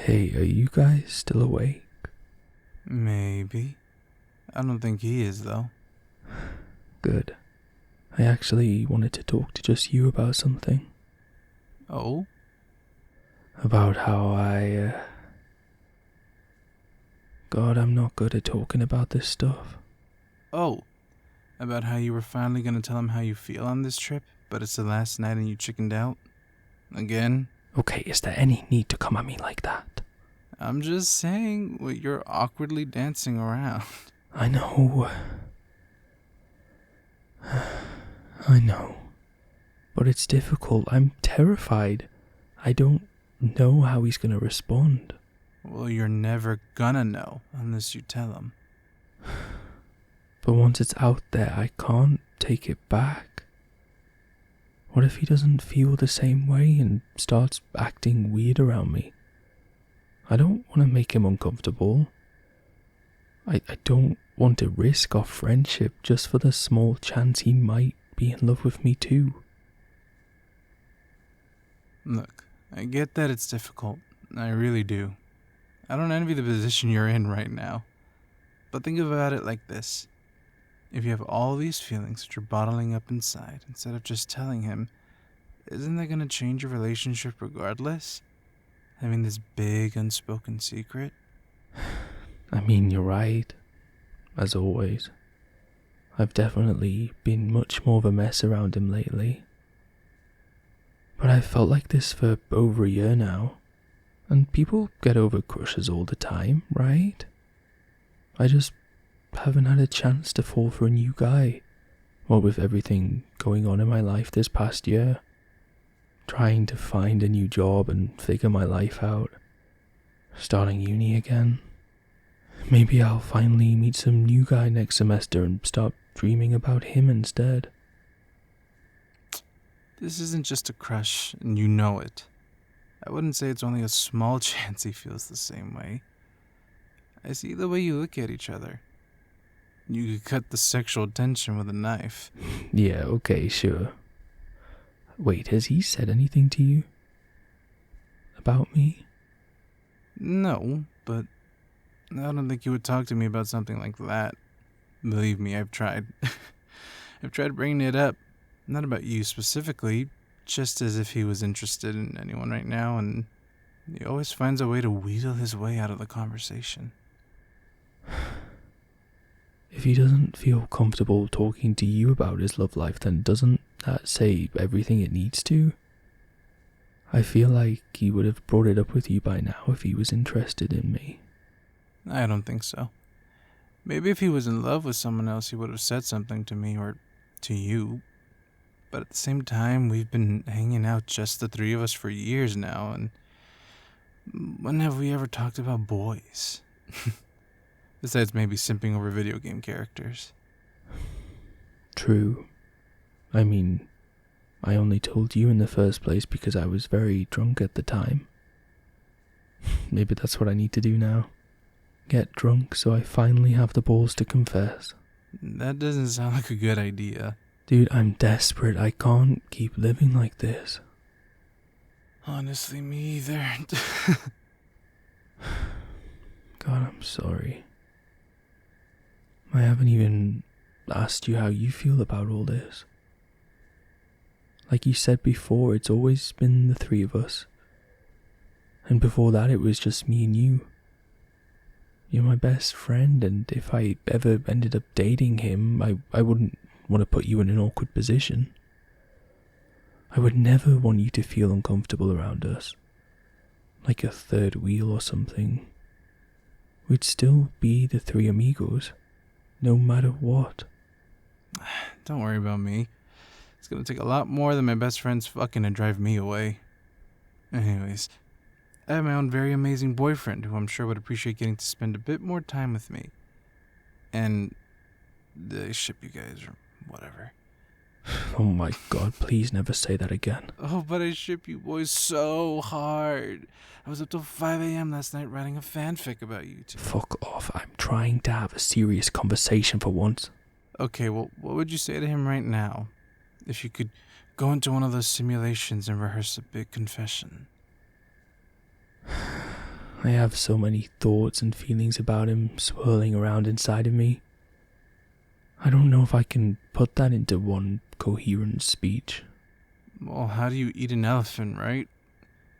Hey, are you guys still awake? Maybe. I don't think he is, though. Good. I actually wanted to talk to just you about something. Oh? About how God, I'm not good at talking about this stuff. Oh. About how you were finally gonna tell him how you feel on this trip, but it's the last night and you chickened out? Again? Okay, is there any need to come at me like that? I'm just saying, you're awkwardly dancing around. I know. I know. But it's difficult. I'm terrified. I don't know how he's gonna respond. Well, you're never gonna know unless you tell him. But once it's out there, I can't take it back. What if he doesn't feel the same way and starts acting weird around me? I don't want to make him uncomfortable. I don't want to risk our friendship just for the small chance he might be in love with me too. Look, I get that it's difficult. I really do. I don't envy the position you're in right now. But think about it like this. If you have all these feelings that you're bottling up inside, instead of just telling him, isn't that gonna change your relationship regardless? Having this big unspoken secret? I mean, you're right. As always. I've definitely been much more of a mess around him lately. But I've felt like this for over a year now. And people get over crushes all the time, right? I just haven't had a chance to fall for a new guy. What with everything going on in my life this past year. Trying to find a new job and figure my life out. Starting uni again. Maybe I'll finally meet some new guy next semester and start dreaming about him instead. This isn't just a crush, and you know it. I wouldn't say it's only a small chance he feels the same way. I see the way you look at each other. You could cut the sexual tension with a knife. Yeah, okay, sure. Wait, has he said anything to you? About me? No, but I don't think he would talk to me about something like that. Believe me, I've tried. I've tried bringing it up. Not about you specifically, just as if he was interested in anyone right now, and he always finds a way to wheedle his way out of the conversation. If he doesn't feel comfortable talking to you about his love life, then doesn't that say everything it needs to? I feel like he would have brought it up with you by now if he was interested in me. I don't think so. Maybe if he was in love with someone else, he would have said something to me or to you. But at the same time, we've been hanging out just the three of us for years now, and when have we ever talked about boys? Besides maybe simping over video game characters. True. I mean, I only told you in the first place because I was very drunk at the time. Maybe that's what I need to do now. Get drunk so I finally have the balls to confess. That doesn't sound like a good idea. Dude, I'm desperate. I can't keep living like this. Honestly, me either. God, I'm sorry. I haven't even asked you how you feel about all this. Like you said before, it's always been the three of us. And before that, it was just me and you. You're my best friend, and if I ever ended up dating him, I wouldn't want to put you in an awkward position. I would never want you to feel uncomfortable around us. Like a third wheel or something. We'd still be the three amigos, no matter what. Don't worry about me. It's gonna take a lot more than my best friend's fucking to drive me away. Anyways, I have my own very amazing boyfriend who I'm sure would appreciate getting to spend a bit more time with me. And I ship you guys or whatever. Oh my god, please never say that again. Oh, but I ship you boys so hard. I was up till 5 a.m. last night writing a fanfic about you two. Fuck off, I'm trying to have a serious conversation for once. Okay, well, what would you say to him right now? If you could go into one of those simulations and rehearse a big confession. I have so many thoughts and feelings about him swirling around inside of me. I don't know if I can put that into one coherent speech. Well, how do you eat an elephant, right?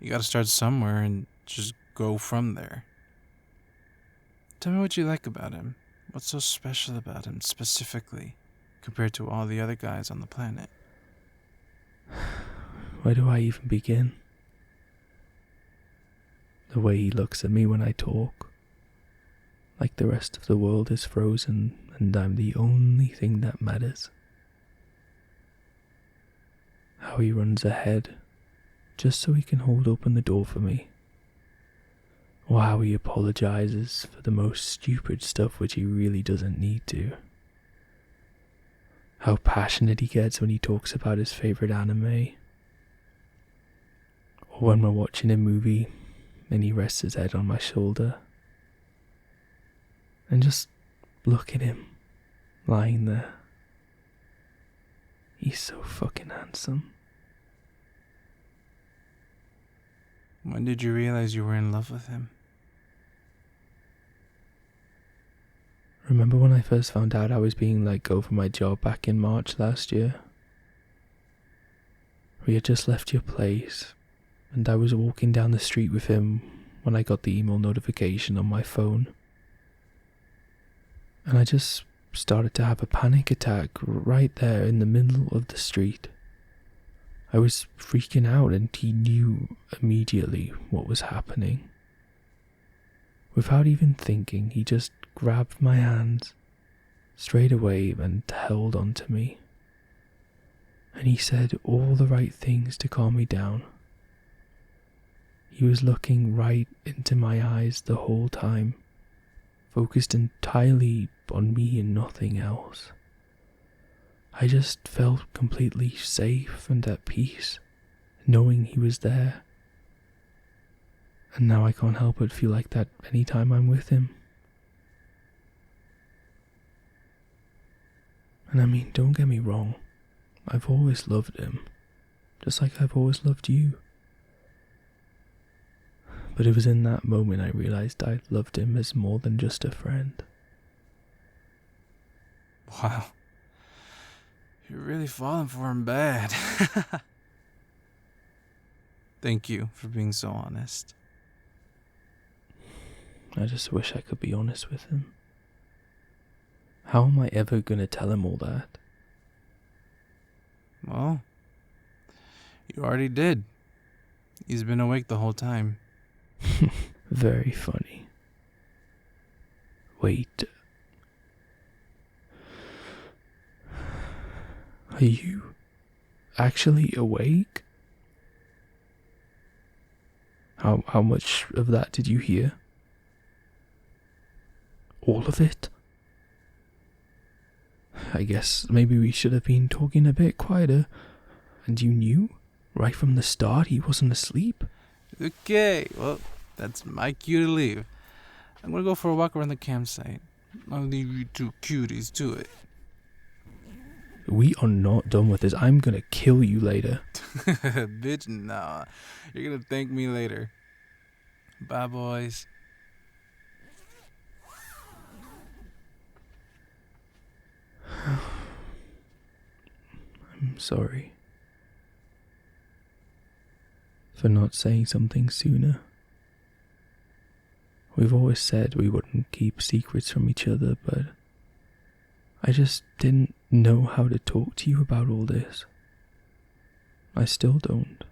You gotta start somewhere and just go from there. Tell me what you like about him. What's so special about him specifically, compared to all the other guys on the planet? Where do I even begin? The way he looks at me when I talk, like the rest of the world is frozen and I'm the only thing that matters. How he runs ahead, just so he can hold open the door for me. Or how he apologizes for the most stupid stuff which he really doesn't need to. How passionate he gets when he talks about his favorite anime. Or when we're watching a movie and he rests his head on my shoulder. And just look at him, lying there. He's so fucking handsome. When did you realize you were in love with him? Remember when I first found out I was being let go from my job back in March last year? We had just left your place, and I was walking down the street with him when I got the email notification on my phone. And I just started to have a panic attack right there in the middle of the street. I was freaking out and he knew immediately what was happening. Without even thinking, he just grabbed my hands straight away and held on to me. And he said all the right things to calm me down. He was looking right into my eyes the whole time, focused entirely on me and nothing else. I just felt completely safe and at peace, knowing he was there. And now I can't help but feel like that anytime I'm with him. And I mean, don't get me wrong, I've always loved him, just like I've always loved you. But it was in that moment I realized I loved him as more than just a friend. Wow. You're really falling for him bad. Thank you for being so honest. I just wish I could be honest with him. How am I ever gonna tell him all that? Well, you already did. He's been awake the whole time. Very funny. Wait. Are you actually awake? How much of that did you hear? All of it? I guess maybe we should have been talking a bit quieter. And you knew, right from the start, he wasn't asleep? Okay, well, that's my cue to leave. I'm gonna go for a walk around the campsite. I'll leave you two cuties to it. We are not done with this. I'm gonna kill you later. Bitch, nah. You're gonna thank me later. Bye, boys. I'm sorry for not saying something sooner. We've always said we wouldn't keep secrets from each other, but I just didn't know how to talk to you about all this. I still don't.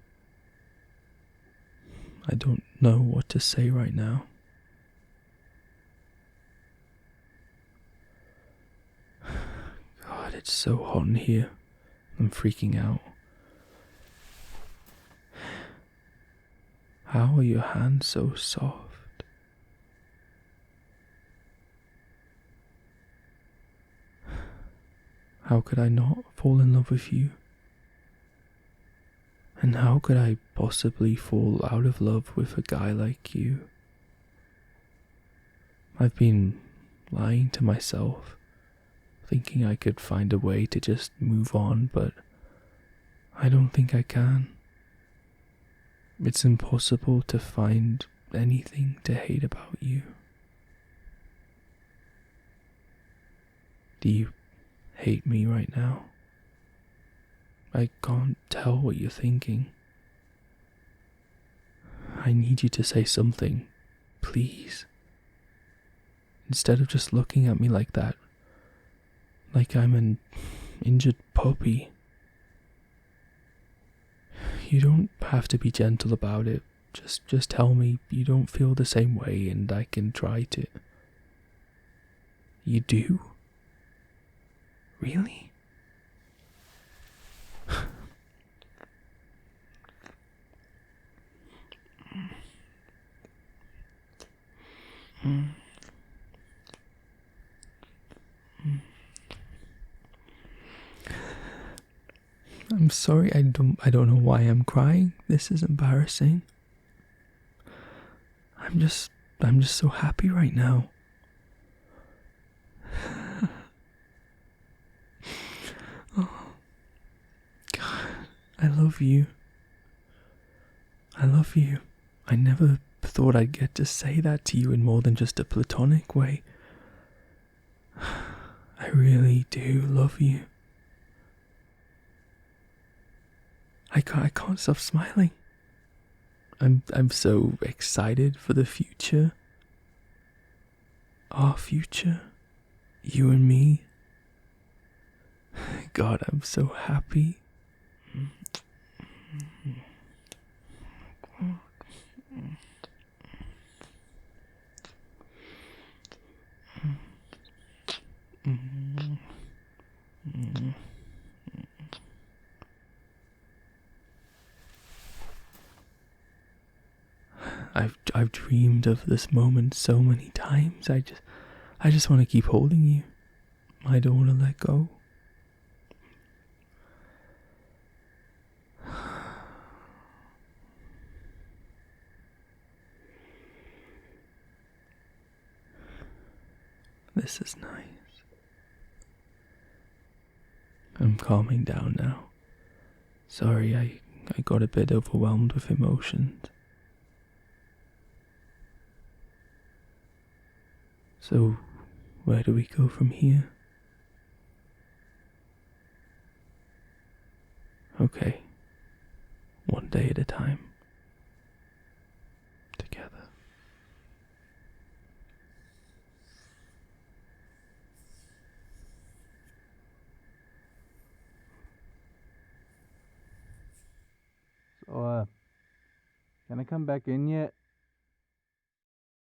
I don't know what to say right now. God, it's so hot in here. I'm freaking out. How are your hands so soft? How could I not fall in love with you? And how could I possibly fall out of love with a guy like you? I've been lying to myself, thinking I could find a way to just move on, but I don't think I can. It's impossible to find anything to hate about you? Do you hate me right now? I can't tell what you're thinking. I need you to say something, please. Instead of just looking at me like that, like I'm an injured puppy. You don't have to be gentle about it. Just tell me you don't feel the same way and I can try to. You do? Really? I'm sorry, I don't know why I'm crying. This is embarrassing. I'm just so happy right now. Oh, God, I love you. I love you. I never thought I'd get to say that to you in more than just a platonic way. I really do love you. I can't stop smiling. I'm so excited for the future. Our future. You and me. God, I'm so happy. I've dreamed of this moment so many times. I just want to keep holding you. I don't want to let go. This is nice. I'm calming down now. Sorry, I got a bit overwhelmed with emotions. So, where do we go from here? Okay, one day at a time. Together. So, can I come back in yet?